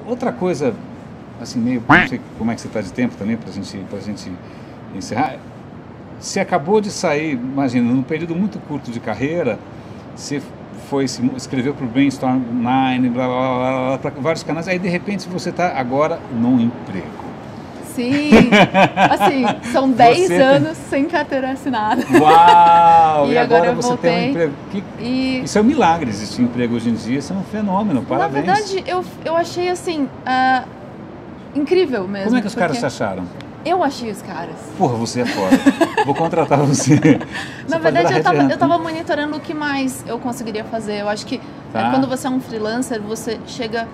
outra coisa, assim, meio... Não sei como é que você está de tempo também, pra gente encerrar. Você acabou de sair, imagina, num período muito curto de carreira, você escreveu para o Brainstorm 9, blá, blá, blá, blá, para vários canais, aí de repente você está agora num emprego. Sim, assim, são 10 anos sem carteira assinada. Uau! E agora eu você voltei, tem um emprego. Isso é um milagre, existir emprego hoje em dia, isso é um fenômeno, parabéns. Na verdade, eu achei assim, incrível mesmo. Como é que os caras te acharam? Eu achei os caras. Porra, você é foda. Vou contratar você. Na verdade, eu tava monitorando o que mais eu conseguiria fazer. Eu acho que quando você é um freelancer, você chega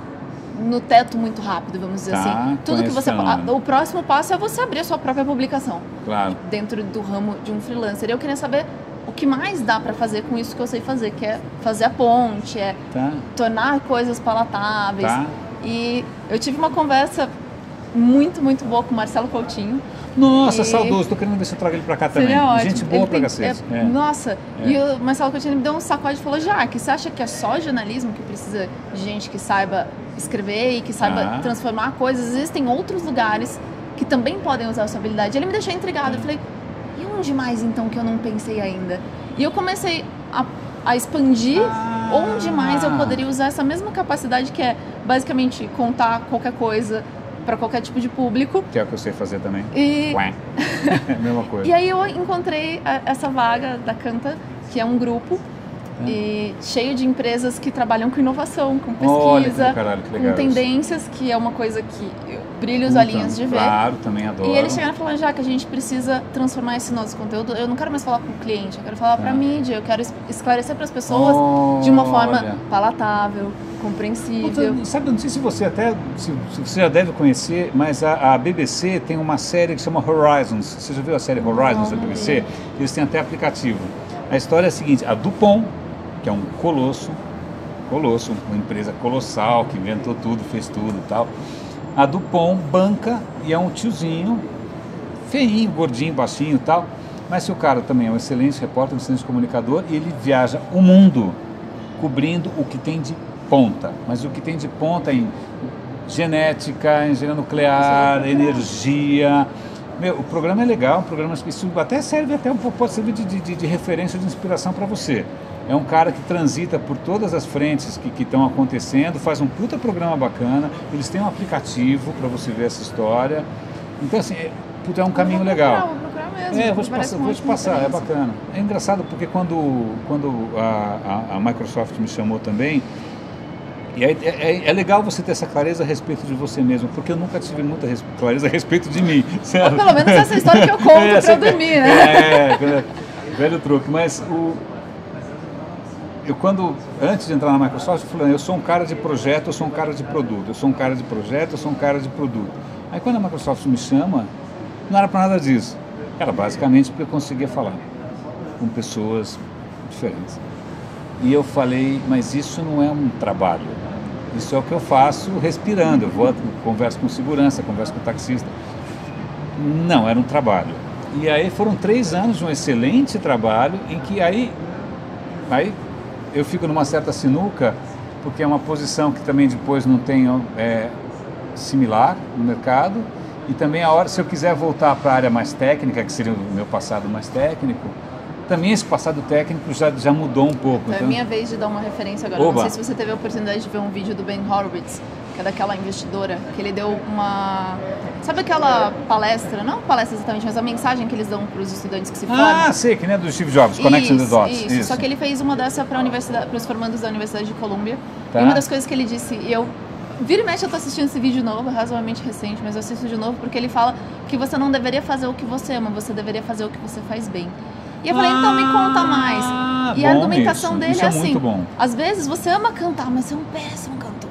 no teto muito rápido, vamos dizer assim. Tudo que você... O próximo passo é você abrir a sua própria publicação. Claro. Dentro do ramo de um freelancer. E eu queria saber o que mais dá pra fazer com isso que eu sei fazer, que é fazer a ponte, tornar coisas palatáveis. E eu tive uma conversa muito, muito boa com o Marcelo Coutinho. Nossa, saudoso, tô querendo ver se eu trago ele pra cá também. Gente boa pra cacete. Nossa, e o Marcelo Coutinho me deu um sacode e falou: Jaque, você acha que é só jornalismo que precisa de gente que saiba escrever e que saiba transformar coisas? Existem outros lugares que também podem usar a sua habilidade. Ele me deixou intrigado. Eu falei: e onde mais então que eu não pensei ainda? E eu comecei a expandir onde mais eu poderia usar essa mesma capacidade, que é basicamente contar qualquer coisa para qualquer tipo de público. Que é o que eu sei fazer também. Mesma coisa. E aí eu encontrei essa vaga da Canta, que é um grupo cheio de empresas que trabalham com inovação, com pesquisa, com tendências, que é uma coisa que eu brilho os olhinhos de ver. Claro, também adoro. E eles chegaram e falaram: já que a gente precisa transformar esse nosso conteúdo, eu não quero mais falar com o cliente, eu quero falar para a mídia, eu quero esclarecer para as pessoas de uma forma palatável, compreensível. Sabe, não sei se você se você já deve conhecer, mas a BBC tem uma série que chama Horizons. Você já viu a série Horizons da BBC? Eles têm até aplicativo. A história é a seguinte: a DuPont, que é um colosso, uma empresa colossal, que inventou tudo, fez tudo e tal. A DuPont banca, e é um tiozinho, feinho, gordinho, baixinho e tal, mas o cara também é um excelente repórter, um excelente comunicador, e ele viaja o mundo cobrindo o que tem de ponta, mas o que tem de ponta em genética, engenharia nuclear, energia. Meu, o programa é legal, um programa específico, até serve pode servir de referência, de inspiração para você. É um cara que transita por todas as frentes que estão acontecendo, faz um puta programa bacana, eles têm um aplicativo para você ver essa história. Então, assim, é um caminho legal. Vou procurar mesmo. Vou te passar, é bacana. É engraçado porque quando a Microsoft me chamou também, e aí, é legal você ter essa clareza a respeito de você mesmo, porque eu nunca tive muita clareza a respeito de mim. Ou pelo menos essa história que eu conto pra eu dormir, né? Velho truque. Mas antes de entrar na Microsoft, eu falei: eu sou um cara de projeto, eu sou um cara de produto, eu sou um cara de projeto, eu sou um cara de produto. Aí quando a Microsoft me chama, não era para nada disso. Era basicamente porque eu conseguia falar com pessoas diferentes. E eu falei: mas isso não é um trabalho, isso é o que eu faço respirando, eu converso com segurança, converso com taxista. Não, era um trabalho. E aí foram 3 anos de um excelente trabalho, em que aí eu fico numa certa sinuca, porque é uma posição que também depois não tem similar no mercado, e também se eu quiser voltar para a área mais técnica, que seria o meu passado mais técnico, também esse passado técnico já mudou um pouco. Então é minha vez de dar uma referência agora. Não sei se você teve a oportunidade de ver um vídeo do Ben Horowitz, que é daquela investidora, que ele deu uma... Sabe aquela palestra, não palestra exatamente, mas a mensagem que eles dão para os estudantes que se formam? Sei, que nem do Steve Jobs, Connecting the Dots. Isso, só que ele fez uma dessa para os formandos da Universidade de Columbia. E uma das coisas que ele disse, e eu... Vira e mexe, eu tô assistindo esse vídeo novo, é razoavelmente recente, mas eu assisto de novo porque ele fala que você não deveria fazer o que você ama, você deveria fazer o que você faz bem. E eu falei: então me conta mais. E a argumentação dele é assim: às vezes você ama cantar, mas você é um péssimo cantor.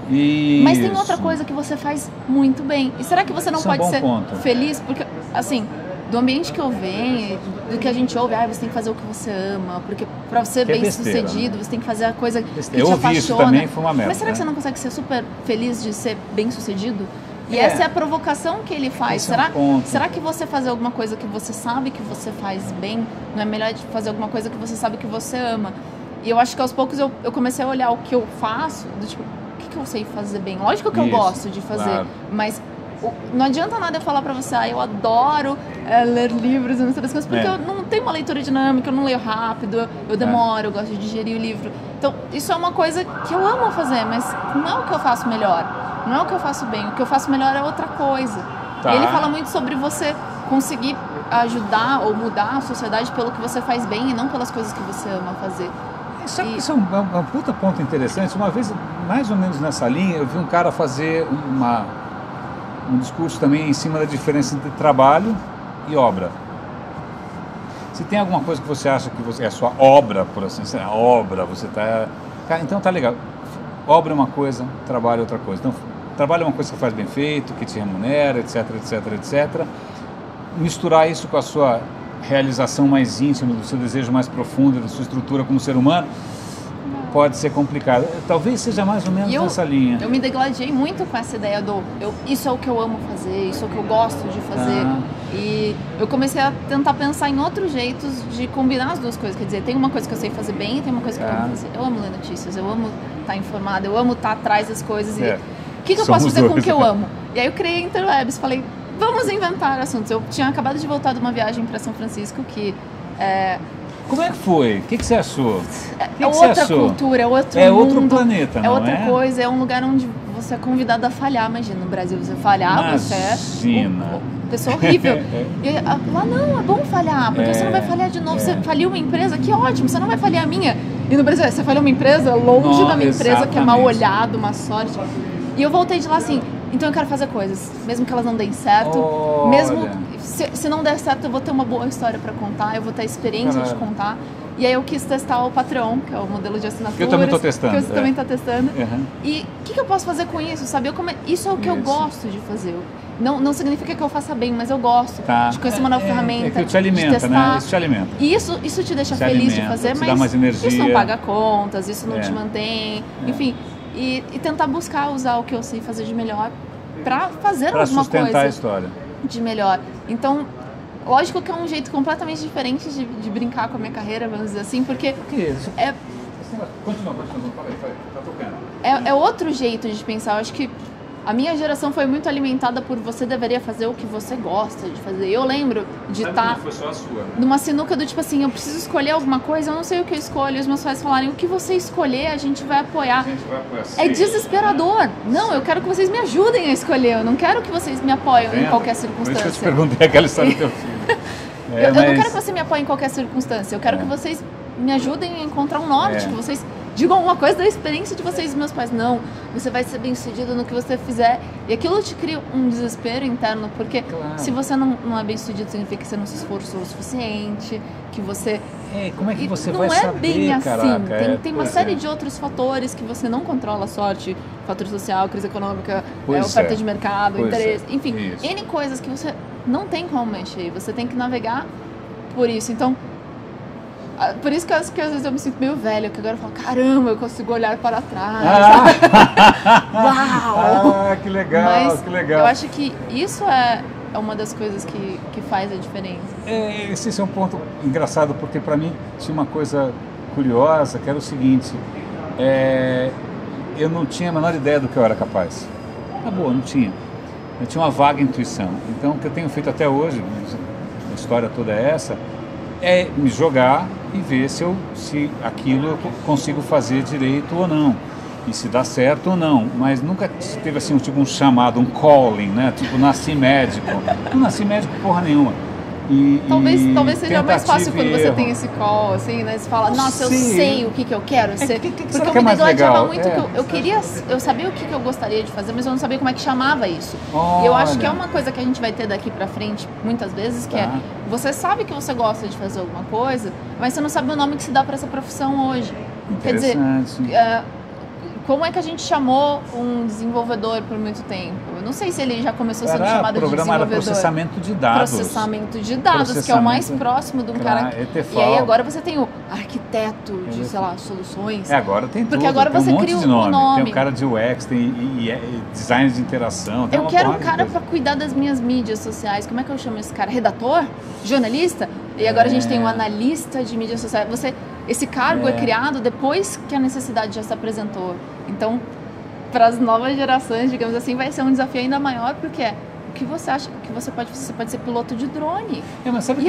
Mas tem outra coisa que você faz muito bem. E será que você não pode ser feliz? Porque, assim, do ambiente que eu venho, do que a gente ouve, você tem que fazer o que você ama, porque pra ser bem sucedido, você tem que fazer a coisa que te apaixona. Isso também foi uma merda. Mas será que você não consegue ser super feliz de ser bem sucedido? E essa é a provocação que ele faz. Será que você fazer alguma coisa que você sabe que você faz bem, não é melhor de fazer alguma coisa que você sabe que você ama? E eu acho que aos poucos eu comecei a olhar o que eu faço, do tipo, que eu sei fazer bem. Lógico que eu gosto de fazer, mas não adianta nada eu falar pra você, eu adoro ler livros e não sei das coisas, porque eu não tenho uma leitura dinâmica, eu não leio rápido, eu demoro, eu gosto de digerir o livro. Então, isso é uma coisa que eu amo fazer, mas não é o que eu faço melhor, não é o que eu faço bem, o que eu faço melhor é outra coisa. E ele fala muito sobre você conseguir ajudar ou mudar a sociedade pelo que você faz bem e não pelas coisas que você ama fazer. Sabe que isso é um puta ponto interessante. Uma vez, mais ou menos nessa linha, eu vi um cara fazer um discurso também em cima da diferença entre trabalho e obra. Se tem alguma coisa que você acha que é a sua obra, por assim dizer, a obra, você está... Então tá legal. Obra é uma coisa, trabalho é outra coisa. Então, trabalho é uma coisa que faz bem feito, que te remunera, etc, etc, etc. Misturar isso com a sua realização mais íntima, do seu desejo mais profundo, da sua estrutura como ser humano, pode ser complicado. Talvez seja mais ou menos nessa linha. Eu me degladiei muito com essa ideia isso é o que eu amo fazer, isso é o que eu gosto de fazer. E eu comecei a tentar pensar em outros jeitos de combinar as duas coisas. Quer dizer, tem uma coisa que eu sei fazer bem e tem uma coisa que eu amo fazer. Eu amo ler notícias, eu amo estar informada, eu amo estar atrás das coisas. E o que eu posso fazer com o que eu amo? E aí eu criei Interwebs, falei, vamos inventar assuntos. Eu tinha acabado de voltar de uma viagem para São Francisco que... Como é que foi? O que você achou? É outra cultura, é outro mundo. É outro planeta, não é? É outra coisa, é um lugar onde você é convidado a falhar. Imagina, no Brasil você falhar, você é pessoa horrível. E lá não, é bom falhar, porque você não vai falhar de novo. Você faliu uma empresa, que ótimo, você não vai falhar a minha. E no Brasil, você falhou uma empresa longe da minha empresa, que é mal olhado, uma sorte. E eu voltei de lá assim, então eu quero fazer coisas, mesmo que elas não deem certo, mesmo se não der certo eu vou ter uma boa história para contar, eu vou ter a experiência de contar. E aí eu quis testar o Patreon, que é o modelo de assinatura. Que eu também estou testando. Que você também está testando. E o que eu posso fazer com isso, sabe? Isso é o que eu gosto de fazer. Não significa que eu faça bem, mas eu gosto de conhecer uma nova ferramenta, que te alimenta, de testar. Né? Isso te alimenta. E isso te deixa feliz de fazer, mas dá mais energia. Isso não paga contas, isso não te mantém, enfim. E tentar buscar usar o que eu sei fazer de melhor para fazer alguma coisa. Para sustentar a história. De melhor. Então, lógico que é um jeito completamente diferente de brincar com a minha carreira, vamos dizer assim, porque... Continua, tá tocando. É outro jeito de pensar. Eu acho que a minha geração foi muito alimentada por você deveria fazer o que você gosta de fazer. Eu lembro de estar numa sinuca do tipo assim, eu preciso escolher alguma coisa, eu não sei o que eu escolho. E os meus pais falarem, o que você escolher, a gente vai apoiar. É desesperador. Não, eu quero que vocês me ajudem a escolher. Eu não quero que vocês me apoiem em qualquer circunstância. Por isso que eu te perguntei aquela história do teu filho. Eu não quero que você me apoie em qualquer circunstância. Eu quero que vocês me ajudem a encontrar um norte, que vocês digam alguma coisa da experiência de vocês e meus pais. Não, você vai ser bem sucedido no que você fizer. E aquilo te cria um desespero interno, porque se você não é bem sucedido, significa que você não se esforçou o suficiente, que você... como é que você vai saber, não é bem assim. Caraca, Tem uma série de outros fatores que você não controla, sorte, fator social, crise econômica, oferta de mercado, interesse, enfim, N coisas que você não tem como mexer. Você tem que navegar por isso. Então, por isso que às vezes eu me sinto meio velha, que agora eu falo, caramba, eu consigo olhar para trás. Uau! Que legal, mas que legal. Eu acho que isso é uma das coisas que faz a diferença. Esse é um ponto engraçado, porque para mim tinha uma coisa curiosa, que era o seguinte, eu não tinha a menor ideia do que eu era capaz. Acabou, não tinha. Eu tinha uma vaga intuição. Então, o que eu tenho feito até hoje, a história toda é essa, é me jogar e ver se aquilo eu consigo fazer direito ou não, e se dá certo ou não. Mas nunca teve assim um chamado, um calling, né? Tipo, nasci médico. Não nasci médico porra nenhuma. Talvez seja mais fácil quando você tem esse call, assim, né? Você fala, nossa, eu sei o que eu quero ser. Porque eu me degladiava muito, eu sabia o que eu gostaria de fazer, mas eu não sabia como é que chamava isso. E eu acho que é uma coisa que a gente vai ter daqui pra frente, muitas vezes, que você sabe que você gosta de fazer alguma coisa, mas você não sabe o nome que se dá pra essa profissão hoje. Quer dizer, como é que a gente chamou um desenvolvedor por muito tempo? Eu não sei se ele já começou sendo chamado de desenvolvedor. O programa era processamento de dados. Processamento de dados, que é o mais próximo de um cara. E aí agora você tem o arquiteto de, sei lá, soluções. Agora tem tudo. Porque agora você cria um nome. Tem o cara de UX, tem design de interação. Eu quero um cara para cuidar das minhas mídias sociais. Como é que eu chamo esse cara? Redator? Jornalista? E agora a gente tem um analista de mídias sociais. Esse cargo é criado depois que a necessidade já se apresentou. Então, para as novas gerações, digamos assim, vai ser um desafio ainda maior, porque o que você acha que você pode ser piloto de drone? Mas sabe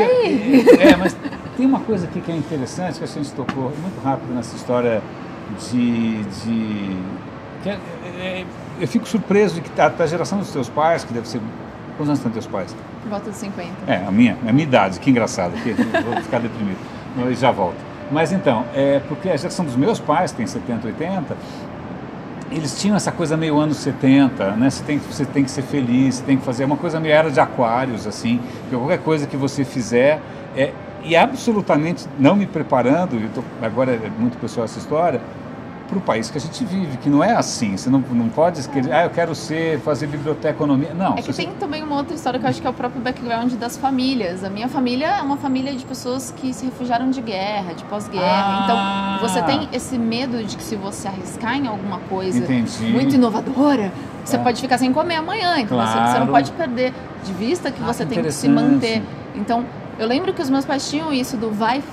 mas tem uma coisa aqui que é interessante, que a gente tocou muito rápido nessa história eu fico surpreso de que a geração dos teus pais, que deve ser... Quantos anos estão teus pais? Por volta de 50. A minha idade, que engraçado, que vou ficar deprimido, mas já volto. Mas então, porque a geração dos meus pais, que tem 70, 80, eles tinham essa coisa meio anos 70, né? Você tem que ser feliz, você tem que fazer uma coisa meio era de aquários, assim, que qualquer coisa que você fizer... E absolutamente não me preparando, agora é muito pessoal essa história, para o país que a gente vive, que não é assim. Você não pode querer, eu quero fazer biblioteconomia. Não. É que tem também uma outra história que eu acho que é o próprio background das famílias. A minha família é uma família de pessoas que se refugiaram de guerra, de pós-guerra. Então, você tem esse medo de que se você arriscar em alguma coisa muito inovadora, você pode ficar sem comer amanhã. Então, você não pode perder de vista que você tem que se manter. Então, eu lembro que os meus pais tinham isso do vai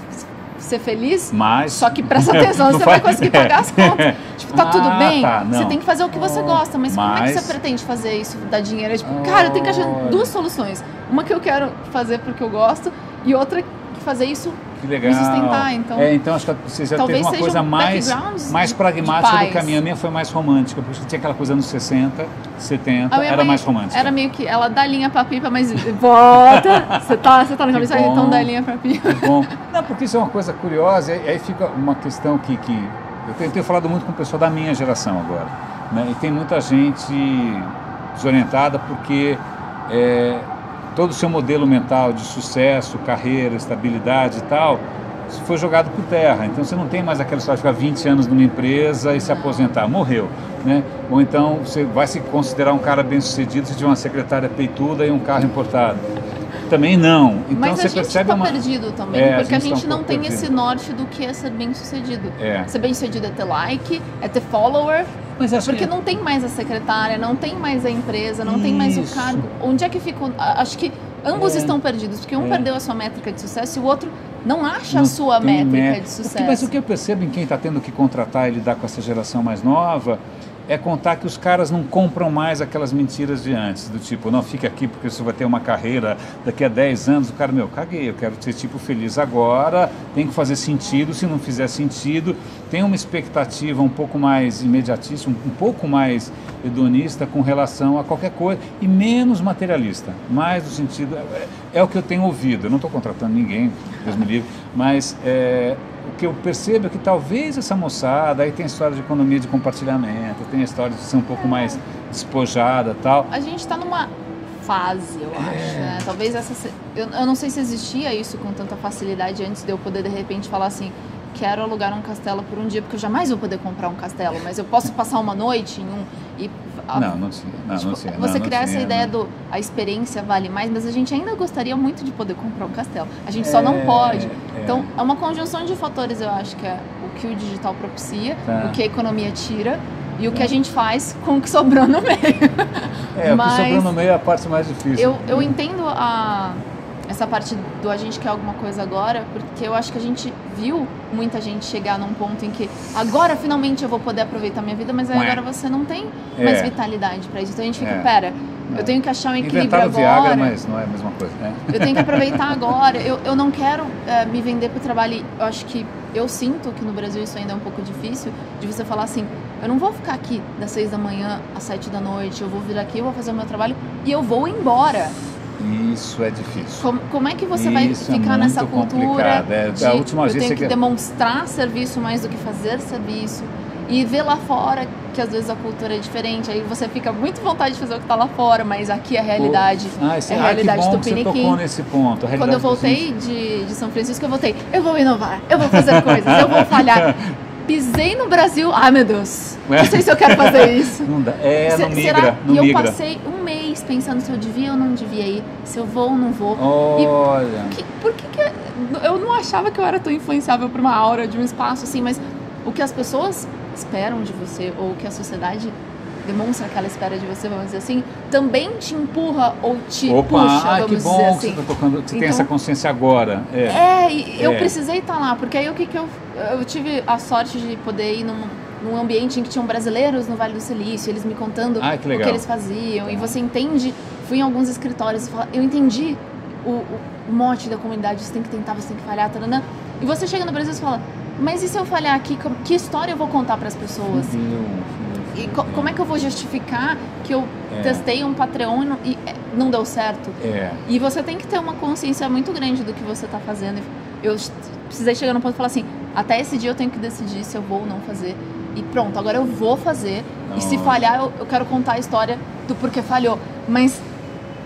ser feliz, só que presta atenção, você vai conseguir pagar as contas. Tipo, tá tudo bem, você tem que fazer o que você gosta, mas como é que você pretende fazer isso, dar dinheiro? Tipo, cara, eu tenho que achar duas soluções. Uma que eu quero fazer porque eu gosto e outra que fazer isso me sustentar. Então acho que você já teve uma coisa mais pragmática do que a minha. A minha foi mais romântica, porque tinha aquela coisa nos 60, 70, era mais romântica. Era meio que, ela dá linha pra pipa, mas volta, você tá na cabeça, então dá linha pra pipa. Bom. Não, porque isso é uma coisa curiosa, e aí fica uma questão que eu tenho falado muito com o pessoal da minha geração agora, né? E tem muita gente desorientada porque todo o seu modelo mental de sucesso, carreira, estabilidade e tal, foi jogado por terra. Então você não tem mais aquela história de ficar 20 anos numa empresa e se aposentar. Morreu, né? Ou então você vai se considerar um cara bem sucedido se tiver uma secretária peituda e um carro importado. Também não. Então, mas você a gente percebe perdido também, porque a gente não tem esse norte do que é ser bem sucedido. Ser bem sucedido é ter like, é ter follower. Porque não tem mais a secretária, não tem mais a empresa, não tem mais o cargo. Onde é que ficou? Acho que ambos estão perdidos, porque um perdeu a sua métrica de sucesso e o outro não acha a sua métrica de sucesso. Mas o que eu percebo em quem está tendo que contratar e lidar com essa geração mais nova é contar que os caras não compram mais aquelas mentiras de antes, do tipo, não, fica aqui porque você vai ter uma carreira daqui a 10 anos. O cara, caguei, eu quero ser tipo feliz agora, tem que fazer sentido, se não fizer sentido, tem uma expectativa um pouco mais imediatista, um pouco mais hedonista com relação a qualquer coisa e menos materialista, mais no sentido, é o que eu tenho ouvido, eu não estou contratando ninguém, Deus me livre, mas o que eu percebo é que talvez essa moçada, aí tem a história de economia de compartilhamento, tem a história de ser um pouco mais despojada e tal. A gente está numa fase, eu acho, né? Talvez eu não sei se existia isso com tanta facilidade antes de eu poder de repente falar assim, quero alugar um castelo por um dia, porque eu jamais vou poder comprar um castelo, mas eu posso passar uma noite em um e... Não tinha. Você criar essa ideia a experiência vale mais, mas a gente ainda gostaria muito de poder comprar um castelo. A gente só não pode. Então, é uma conjunção de fatores, eu acho, que é o que o digital propicia, o que a economia tira e o que a gente faz com o que sobrou no meio. O que sobrou no meio é a parte mais difícil. Eu entendo essa parte do a gente quer alguma coisa agora, porque eu acho que a gente viu muita gente chegar num ponto em que agora finalmente eu vou poder aproveitar minha vida, mas aí agora você não tem mais vitalidade para isso. Então a gente fica, eu tenho que achar um equilíbrio agora. Viagra, mas não é a mesma coisa, né? Eu tenho que aproveitar agora. Eu não quero me vender para o trabalho. Eu acho que eu sinto que no Brasil isso ainda é um pouco difícil, de você falar assim, eu não vou ficar aqui das 6 da manhã às 7 da noite, eu vou vir aqui, eu vou fazer o meu trabalho e eu vou embora. Isso é difícil. Como é que você vai ficar nessa cultura de a última eu tenho que demonstrar serviço mais do que fazer serviço e ver lá fora que às vezes a cultura é diferente, aí você fica muito vontade de fazer o que está lá fora, mas aqui a realidade é a realidade do Piniquim. Você tocou nesse ponto. Quando eu voltei de São Francisco, eu vou inovar, eu vou fazer coisas, eu vou falhar. Pisei no Brasil, ai meu Deus, não sei se eu quero fazer isso. Não dá. Não migra. E eu passei um mês pensando se eu devia ou não devia ir, se eu vou ou não vou. Olha. Por que eu não achava que eu era tão influenciável por uma aura de um espaço assim, mas o que as pessoas esperam de você, ou o que a sociedade demonstra que ela espera de você, vamos dizer assim, também te empurra ou te puxa, vamos dizer assim. Que bom que você tem essa consciência agora. Eu precisei estar lá, porque aí o que eu tive a sorte de poder ir num ambiente em que tinham brasileiros no Vale do Silício, eles me contando o que eles faziam, e você entende, fui em alguns escritórios e eu entendi o mote da comunidade, você tem que tentar, você tem que falhar, taranã. E você chega no Brasil e fala, mas e se eu falhar aqui, que história eu vou contar para as pessoas? E como é que eu vou justificar que eu testei um Patreon e não deu certo? E você tem que ter uma consciência muito grande do que você está fazendo. Eu precisei chegar num ponto e falar assim, até esse dia eu tenho que decidir se eu vou ou não fazer. E pronto, agora eu vou fazer. E se falhar, eu quero contar a história do porquê falhou. Mas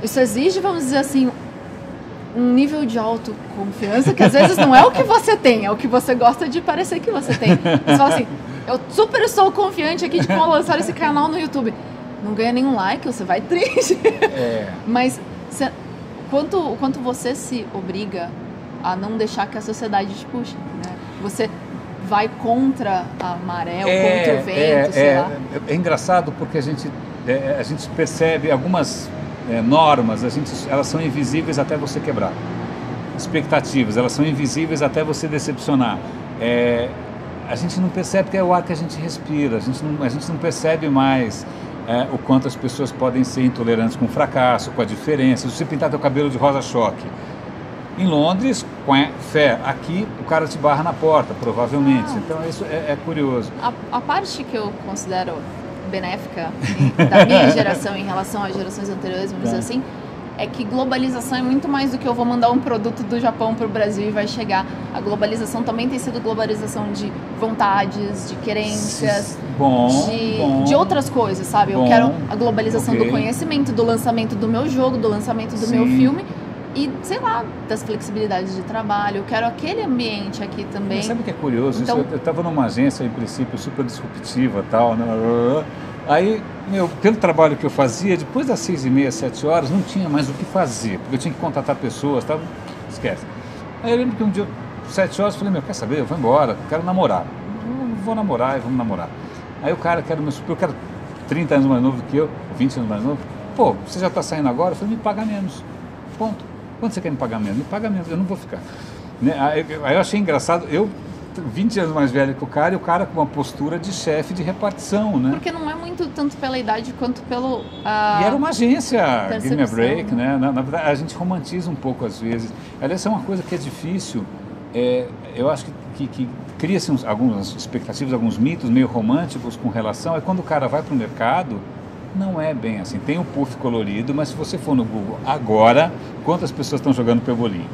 isso exige, vamos dizer assim, um nível de autoconfiança que às vezes não é o que você tem, é o que você gosta de parecer que você tem. Você fala assim, eu super sou confiante aqui de como lançar esse canal no YouTube. Não ganha nenhum like, você vai triste. Mas quanto você se obriga a não deixar que a sociedade te puxe, né? Você vai contra a maré, ou contra o vento, sei lá. É engraçado porque a gente percebe algumas normas, elas são invisíveis até você quebrar. Expectativas, elas são invisíveis até você decepcionar. A gente não percebe que é o ar que a gente respira, a gente não percebe mais o quanto as pessoas podem ser intolerantes com o fracasso, com a diferença. Se você pintar teu cabelo de rosa-choque em Londres, fé, aqui o cara te barra na porta, provavelmente. Então isso é curioso. A parte que eu considero benéfica da minha geração em relação às gerações anteriores, vamos dizer assim, é que globalização é muito mais do que eu vou mandar um produto do Japão para o Brasil e vai chegar. A globalização também tem sido globalização de vontades, de querências, de outras coisas, sabe? Eu quero a globalização do conhecimento, do lançamento do meu jogo, do lançamento do meu filme e, sei lá, das flexibilidades de trabalho. Eu quero aquele ambiente aqui também. Mas sabe o que é curioso? Então, eu estava numa agência, em princípio, super disruptiva e tal, né? Aí, pelo trabalho que eu fazia, depois das 6h30, 7 horas, não tinha mais o que fazer, porque eu tinha que contatar pessoas, tal, esquece. Aí eu lembro que um dia, 7 horas, eu falei, quer saber, eu vou embora, quero namorar. Vou namorar e vamos namorar. Aí o cara, que era meu super, o cara 30 anos mais novo que eu, 20 anos mais novo, pô, você já está saindo agora? Eu falei, me paga menos, ponto. Quanto você quer me pagar menos? Me paga menos, eu não vou ficar. Né? Aí eu achei engraçado, eu 20 anos mais velho que o cara, e o cara com uma postura de chefe de repartição, né? Porque não é muito tanto pela idade quanto pelo... E era uma agência, give me a break, né? Na verdade, a gente romantiza um pouco às vezes. Aliás, é uma coisa que é difícil, eu acho que cria-se algumas expectativas, alguns mitos meio românticos com relação, quando o cara vai para o mercado, não é bem assim. Tem o puff colorido, mas se você for no Google agora, quantas pessoas estão jogando pebolim?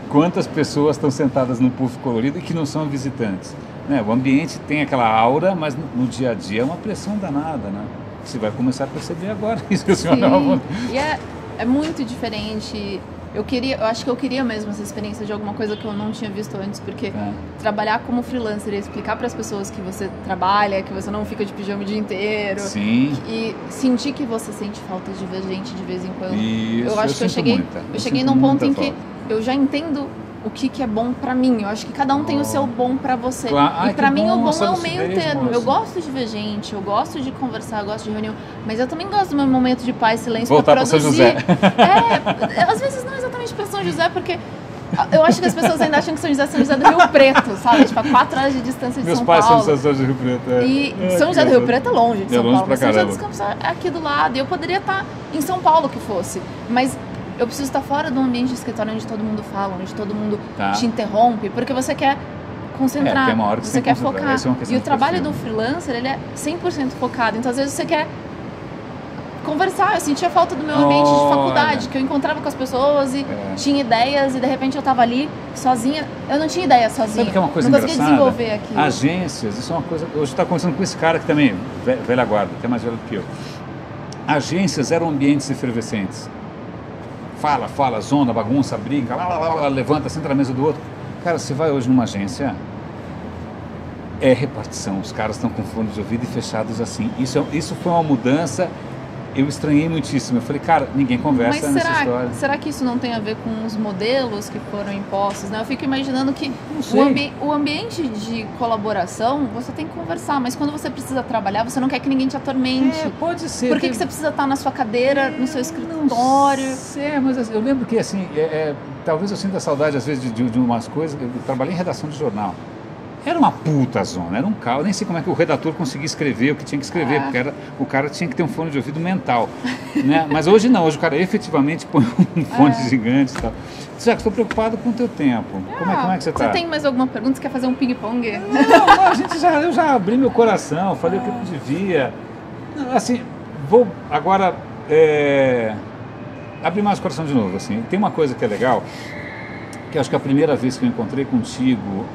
Quantas pessoas estão sentadas num puff colorido e que não são visitantes? Né? O ambiente tem aquela aura, mas no dia a dia é uma pressão danada, né? Você vai começar a perceber agora isso que a senhora estava... E é muito diferente. Eu acho que eu queria mesmo essa experiência de alguma coisa que eu não tinha visto antes, porque trabalhar como freelancer e explicar para as pessoas que você trabalha, que você não fica de pijama o dia inteiro, e sentir que você sente falta de ver gente de vez em quando. Isso, eu acho que eu cheguei num ponto em que eu já entendo o que é bom pra mim. Eu acho que cada um tem o seu bom pra você. E pra mim o bom é o meio termo. Eu gosto de ver gente, eu gosto de conversar, eu gosto de reunião, mas eu também gosto do meu momento de paz e silêncio pra produzir. São José. Às vezes não exatamente pra São José, porque eu acho que as pessoas ainda acham que São José é São José do Rio Preto, sabe? Tipo, a 4 horas de distância de São Paulo. Meus pais são de São José do Rio Preto. E São José do Rio Preto é longe de São Paulo. Mas São José dos Campos é aqui do lado. E eu poderia estar em São Paulo que fosse, mas eu preciso estar fora do ambiente de escritório onde todo mundo fala, onde todo mundo te interrompe, porque você quer concentrar, tem uma hora que você quer focar. E o trabalho do freelancer, ele é 100% focado. Então, às vezes, você quer conversar. Eu sentia falta do meu ambiente de faculdade, que eu encontrava com as pessoas e tinha ideias, e de repente eu estava ali sozinha. Eu não tinha ideia sozinha. Sabe que é uma coisa não conseguia desenvolver aquilo. Agências, isso é uma coisa... Hoje está conversando com esse cara que também, velha guarda, até mais velho do que eu. Agências eram ambientes efervescentes. Fala, zona, bagunça, briga, levanta, senta na mesa do outro. Cara, você vai hoje numa agência, é repartição, os caras estão com fone de ouvido e fechados assim. Isso foi uma mudança, eu estranhei muitíssimo. Eu falei, cara, ninguém conversa nessa história. Será que isso não tem a ver com os modelos que foram impostos, né? Eu fico imaginando que o ambiente de colaboração, você tem que conversar, mas quando você precisa trabalhar, você não quer que ninguém te atormente. Pode ser. Por que você precisa estar na sua cadeira, no seu escritório? Mas eu lembro que, assim, talvez eu sinta saudade, às vezes, de umas coisas. Eu trabalhei em redação de jornal. Era uma puta zona, era um caos. Nem sei como é que o redator conseguia escrever o que tinha que escrever, porque o cara tinha que ter um fone de ouvido mental. Né? Mas hoje não, hoje o cara efetivamente põe um fone gigante e tal. Tiago, estou preocupado com o teu tempo. Como é que você está? Você tem mais alguma pergunta? Você quer fazer um ping-pong? Não, eu já abri meu coração, falei o que eu devia. Assim, vou agora abrir mais o coração de novo. Assim. Tem uma coisa que é legal, que acho que a primeira vez que eu encontrei contigo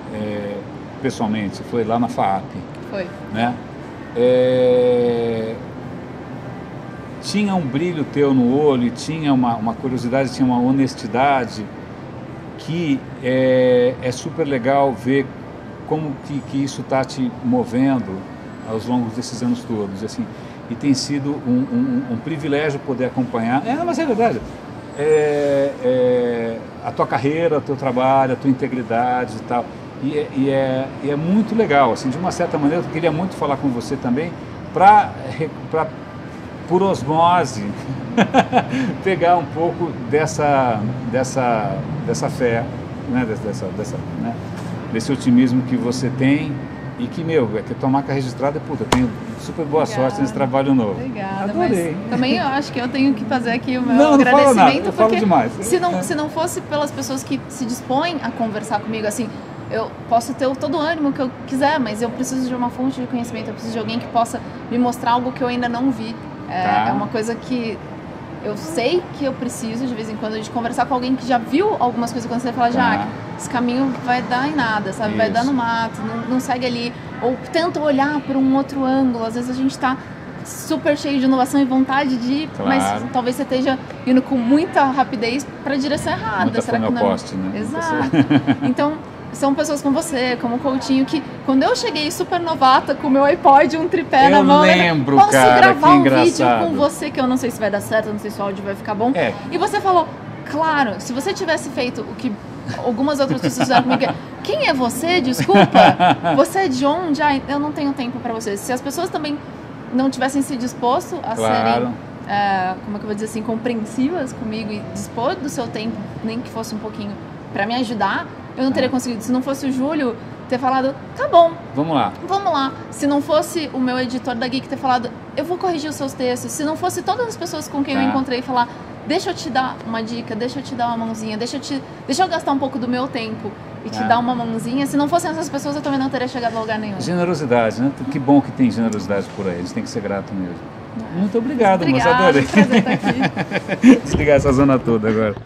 pessoalmente foi lá na FAAP. Foi. Né? Tinha um brilho teu no olho, tinha uma curiosidade, tinha uma honestidade que é super legal ver como que isso está te movendo aos longos desses anos todos, assim, e tem sido um privilégio poder acompanhar, mas é verdade, a tua carreira, o teu trabalho, a tua integridade e tal, e é muito legal, assim, de uma certa maneira eu queria muito falar com você também, para por osmose, pegar um pouco dessa fé, né? Né? Desse otimismo que você tem e que, que tua marca registrada, puta, eu tenho super boa sorte nesse trabalho novo. Obrigada. Adorei. Mas também eu acho que eu tenho que fazer aqui o meu agradecimento, não falo nada, eu falo demais. Se não fosse pelas pessoas que se dispõem a conversar comigo, assim, eu posso ter todo o ânimo que eu quiser, mas eu preciso de uma fonte de conhecimento, eu preciso de alguém que possa me mostrar algo que eu ainda não vi. É uma coisa que eu sei que eu preciso de vez em quando de conversar com alguém que já viu algumas coisas acontecer e falar, Jaque, esse caminho vai dar em nada, sabe? Vai dar no mato, não segue ali. Ou tenta olhar por um outro ângulo. Às vezes a gente está super cheio de inovação e vontade de ir, mas talvez você esteja indo com muita rapidez para a direção errada. Muita será que não? Poste, né? Exato. Então, são pessoas como você, como o Coutinho, que quando eu cheguei super novata com o meu iPod, um tripé na mão, posso gravar um vídeo com você, que eu não sei se vai dar certo, não sei se o áudio vai ficar bom. E você falou, claro, se você tivesse feito o que algumas outras pessoas fizeram comigo, quem é você? Desculpa, você é de onde? Eu não tenho tempo para você. Se as pessoas também não tivessem se disposto a serem, como é que eu vou dizer assim, compreensivas comigo e dispor do seu tempo, nem que fosse um pouquinho, para me ajudar, eu não teria conseguido. Se não fosse o Júlio ter falado, tá bom, vamos lá. Se não fosse o meu editor da Geek ter falado, eu vou corrigir os seus textos. Se não fosse todas as pessoas com quem eu encontrei falar, deixa eu te dar uma dica, deixa eu te dar uma mãozinha, deixa eu gastar um pouco do meu tempo e te dar uma mãozinha. Se não fossem essas pessoas, eu também não teria chegado a lugar nenhum. Generosidade, né? Que bom que tem generosidade por aí. A gente tem que ser grato mesmo. Muito obrigado, moça. Adorei. Prazer estar aqui. Desligar essa zona toda agora.